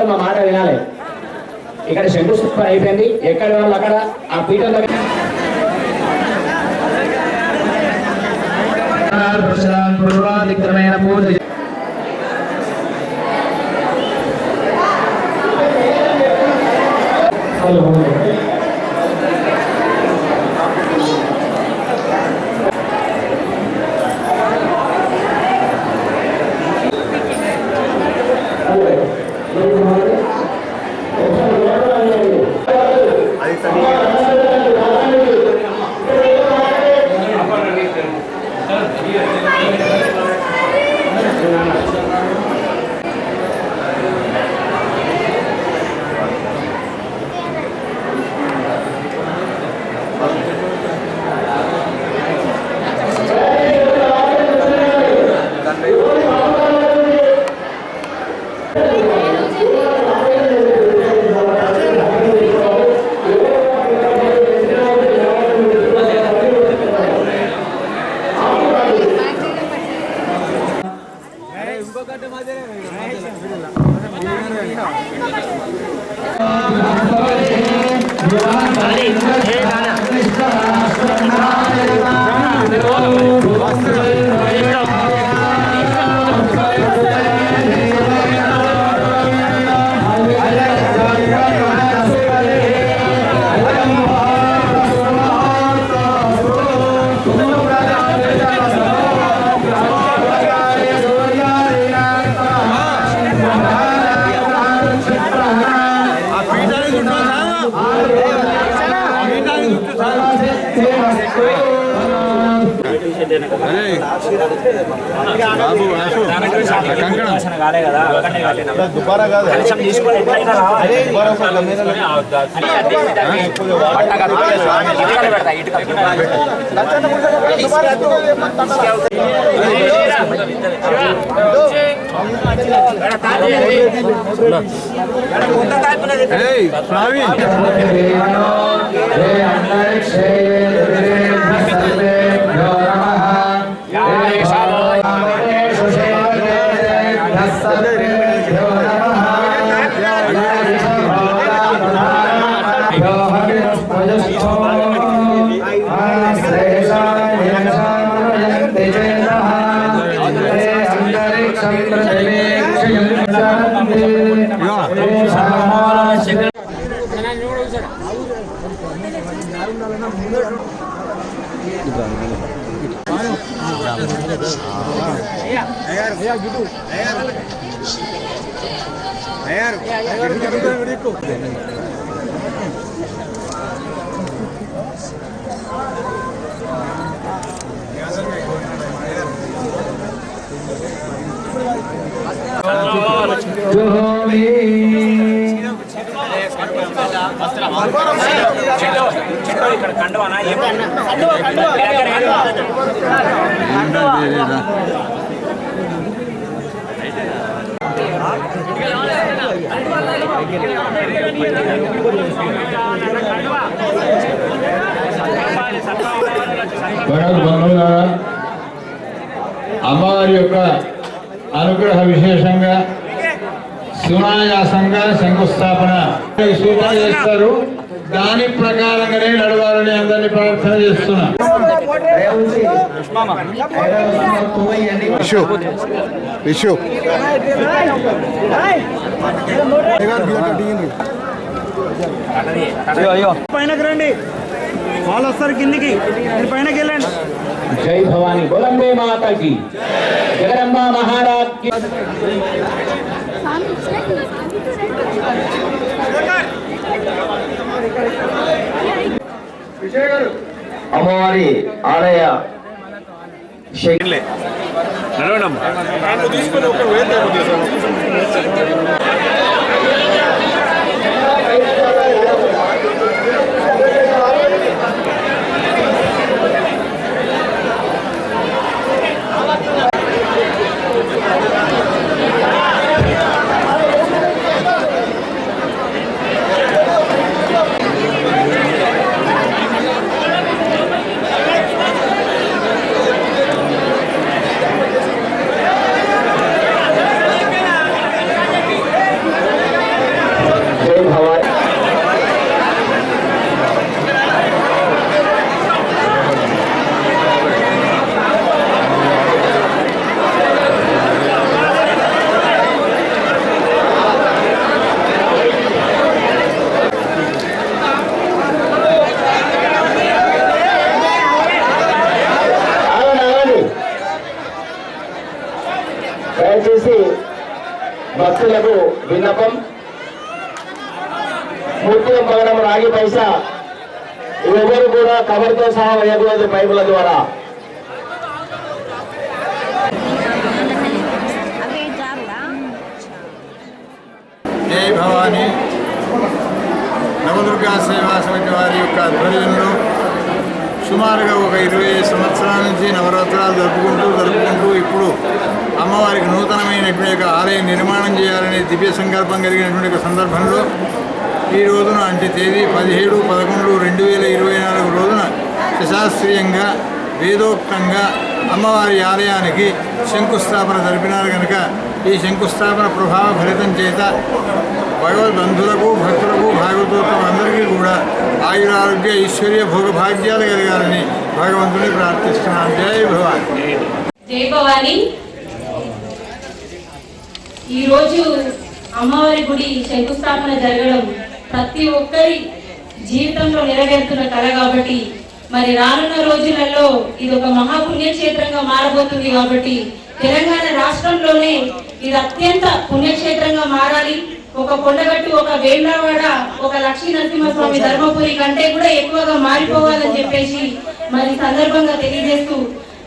మా మాట వినాలి. ఇక్కడ శంకుస్థాపన అయిపోయింది. ఎక్కడ వాళ్ళు అక్కడ ఆ పీఠం దగ్గర పూర్వాధిక్రమైన పూజ అమ్మవారి యొక్క అనుగ్రహ విశేషంగా సునాయాసంగా శంకుస్థాపన సూచన చేస్తారు. దాని ప్రకారంగానే నడవాలని అందరినీ ప్రార్థన చేస్తున్నా. పైనకి రండి, వాళ్ళు వస్తారు కిందికి, మీరు పైనకి వెళ్ళండి. జై భవానీ బోలంబే మాతాకి, జగదంబా మహారాజ్ కి. అమ్మవారి ఆలయ భక్తులకు విన్నపం, మూర్తి భవనం రాగి పైసా ఎవరు కూడా కవర్తో సహా వేయకూడదు పైపుల ద్వారా. జై భవానీ నవదుర్గా సేవా సమితి వారి యొక్క ఆధ్వర్యంలో సుమారుగా ఒక 25 సంవత్సరాల నుంచి నవరాత్రాలు జరుపుకుంటూ ఇప్పుడు అమ్మవారికి నూతనమైనటువంటి యొక్క ఆలయం నిర్మాణం చేయాలనే దివ్య సంకల్పం కలిగినటువంటి సందర్భంలో ఈ రోజున అంటే తేదీ 17/11/2024 రోజున శాస్త్రీయంగా వేదోక్తంగా అమ్మవారి ఆలయానికి శంకుస్థాపన జరిపినారు కనుక ఈ శంకుస్థాపన ప్రభావ ఫలితం చేత భగవద్బంధులకు భక్తులకు భాగవతోత్తం అందరికీ కూడా ఆయురారోగ్య ఐశ్వర్య భోగభాగ్యాలు కలగాలని భగవంతుని ప్రార్థిస్తున్నాను. జై భవాని. జై భవాని. ఈరోజు అమ్మవారి గుడి శంకుస్థాపన జరగడం ప్రతి ఒక్కరి జీవితంలో నెరవేరుతున్న కళ కాబట్టి మరి రానున్న రోజులలో ఇది ఒక మహాపుణ్యక్షేత్రంగా మారబోతుంది కాబట్టి తెలంగాణ రాష్ట్రంలోనే ఇది అత్యంత పుణ్యక్షేత్రంగా మారాలి. ఒక కొండగట్టు, ఒక వేములవాడ, ఒక లక్ష్మీ నరసింహస్వామి ధర్మపురి కంటే కూడా ఎక్కువగా మారిపోవాలని చెప్పేసి మరి సందర్భంగా తెలియజేస్తూ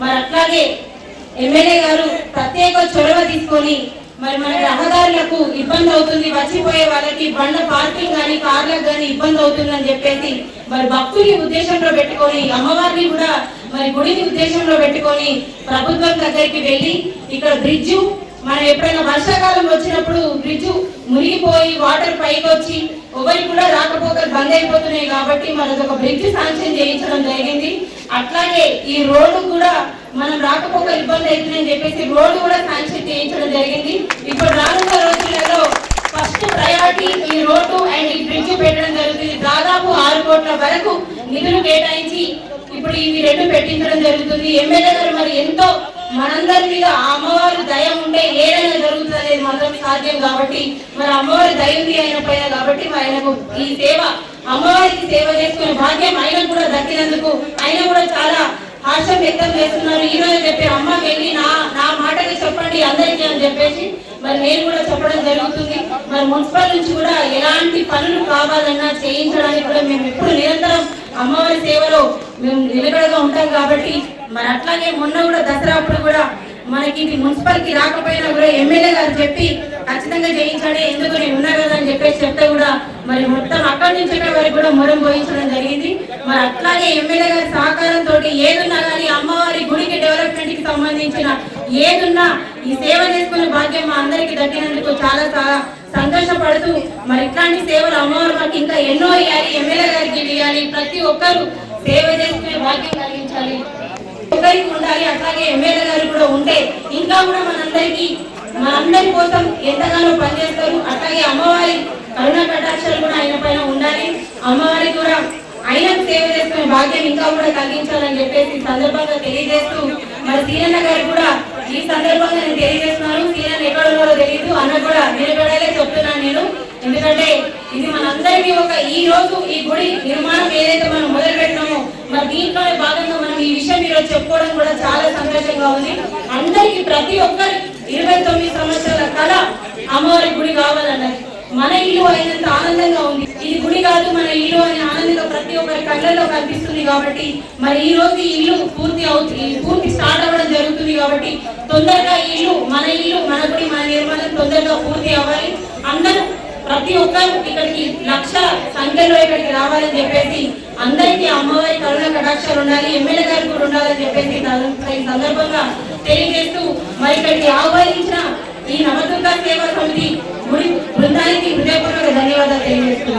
మరి అట్లాగే ఎమ్మెల్యే గారు ప్రత్యేక చొరవ తీసుకొని మరి మన రహదారులకు ఇబ్బంది అవుతుంది, వచ్చిపోయే వాళ్ళకి బండ పార్కింగ్ కానీ కార్లకు కానీ ఇబ్బంది అవుతుందని చెప్పేసి మరి భక్తుని ఉద్దేశంలో పెట్టుకొని అమ్మవారిని కూడా మరి గుడిని ఉద్దేశంలో పెట్టుకొని ప్రభుత్వం దగ్గరికి వెళ్ళి ఇక్కడ బ్రిడ్జు మనం ఎప్పుడైనా వర్షాకాలం వచ్చినప్పుడు బ్రిడ్జు మునిగిపోయి వాటర్ పైకి వచ్చి ఎవరికి కూడా రాకపోకలు బంద్ అయిపోతున్నాయి కాబట్టి మనకు ఒక బ్రిడ్జ్ శాంక్షన్ చేయించడం జరిగింది. అట్లాగే ఈ రోడ్డు కూడా మనం రాకపోకలు ఇబ్బంది అవుతుందని చెప్పేసి రోడ్డు కూడా శాంక్షన్ చేయించడం జరిగింది. ఇప్పుడు రానున్న రోజులలో ఫస్ట్ ప్రయారిటీ ఈ రోడ్డు అండ్ ఈ బ్రిడ్జ్ పెట్టడం జరుగుతుంది. దాదాపు 6 కోట్ల వరకు నిధులు కేటాయించి ఇప్పుడు ఇవి 2 పెట్టించడం జరుగుతుంది. ఎమ్మెల్యే గారు మరి ఎంతో మనందరి మీద అమ్మవారి దయ ఉంటే ఏదైనా జరుగుతుంది అనేది మాత్రం సాధ్యం కాబట్టి మరి అమ్మవారి దయ ఉంది ఆయన పైన కాబట్టి మరి ఆయనకు ఈ సేవ అమ్మవారికి సేవ చేసుకునే భాగ్యం ఆయన కూడా దక్కినందుకు ఆయన కూడా చాలా హర్షం వ్యక్తం చేస్తున్నారు. ఈ రోజు చెప్పి అమ్మకి వెళ్ళి నా మాటకి చెప్పండి అందరికీ అని చెప్పేసి మరి నేను కూడా చెప్పడం జరుగుతుంది. మరి మున్సిపల్ నుంచి కూడా ఎలాంటి పనులు కావాలన్నా చేయించడానికి కూడా మేము ఎప్పుడు నిరంతరం అమ్మవారి సేవలో మేము నిలబడగా ఉంటాం కాబట్టి మరి అట్లాగే మొన్న కూడా దసరా అప్పుడు కూడా మనకి ఇది మున్సిపల్ కి రాకపోయినా కూడా ఎమ్మెల్యే గారు చెప్పి ఖచ్చితంగా చేయించాడే ఎందుకు నేను ఉన్నా కదా అని చెప్పేసి చెప్తే కూడా మరి మొత్తం అక్కడి నుంచి ఇక్కడ వరకు కూడా మొరం పోయించడం జరిగింది. మరి అట్లాగే ఎమ్మెల్యే గారి సహకారంతో ఏదున్నా కానీ అమ్మవారి గుడికి డెవలప్మెంట్ కి సంబంధించిన ఏదున్నా ఈ సేవ చేసుకునే భాగ్యం మా అందరికి దక్కినందుకు చాలా సంతోషపడుతూ మరి ఇట్లాంటి సేవలు అమ్మవారు మాకు ఇంకా ఎన్నో ఇవ్వాలి, ఎమ్మెల్యే గారికి ఇవ్వాలి, ప్రతి ఒక్కరు సేవ చేసుకునే భాగ్యం కలిగించాలి, ఒకరికి ఉండాలి. అట్లాగే ఎమ్మెల్యే గారు కూడా ఉంటే ఇంకా కూడా మనందరి కోసం ఎంతగానో పనిచేస్తారు. అట్లాగే అమ్మవారి కరుణా కటాక్షాలు కూడా ఆయన పైన ఉండాలి. అమ్మవారికి కూడా ఆయనకు సేవ చేసుకునే భాగ్యం ఇంకా కూడా కలిగించాలని చెప్పేసి సందర్భంగా తెలియజేస్తూ మరి సీనన్న గారు కూడా ఈ సందర్భంగా నేను తెలియజేస్తున్నాను. సీనన్న ఎక్కడ ఉన్నారో తెలియదు అన్న కూడా నిలబడేలా చెప్తున్నాను నేను. ఎందుకంటే ఇది మనందరికీ ఒక ఈ రోజు ఈ గుడి నిర్మాణం ఏదైతే మనం మొదలు పెట్టినామో మరి దీంట్లోనే భాగంగా మనం ఈ విషయం ఈరోజు చెప్పుకోవడం కూడా చాలా సంతోషంగా ఉంది. అందరికి ప్రతి ఒక్కరి 29 సంవత్సరాల కళ అమ్మవారి గుడి కావాలన్నది మన ఇల్లు అయినంత ఆనందంగా ఉంది. ఇది గుడి కాదు మన ఇల్లు అనే ఆనందంగా ప్రతి ఒక్కరి కళ్ళల్లో కనిపిస్తుంది కాబట్టి మరి ఈ రోజు ఈ ఇల్లు పూర్తి స్టార్ట్ అవ్వడం జరుగుతుంది కాబట్టి తొందరగా ఈ ఇల్లు మన గుడి మన నిర్మాణం తొందరగా పూర్తి అవ్వాలి. అందరూ ప్రతి ఒక్కరు ఇక్కడికి లక్షల సంఖ్యలో ఇక్కడికి రావాలని చెప్పేసి అందరికీ అమ్మవారి కరుణ కటాక్షాలు ఉండాలి, ఎమ్మెల్యే గారు కూడా ఉండాలని చెప్పేసి ఈ సందర్భంగా తెలియజేస్తూ మరి ఇక్కడికి ఆహ్వానించి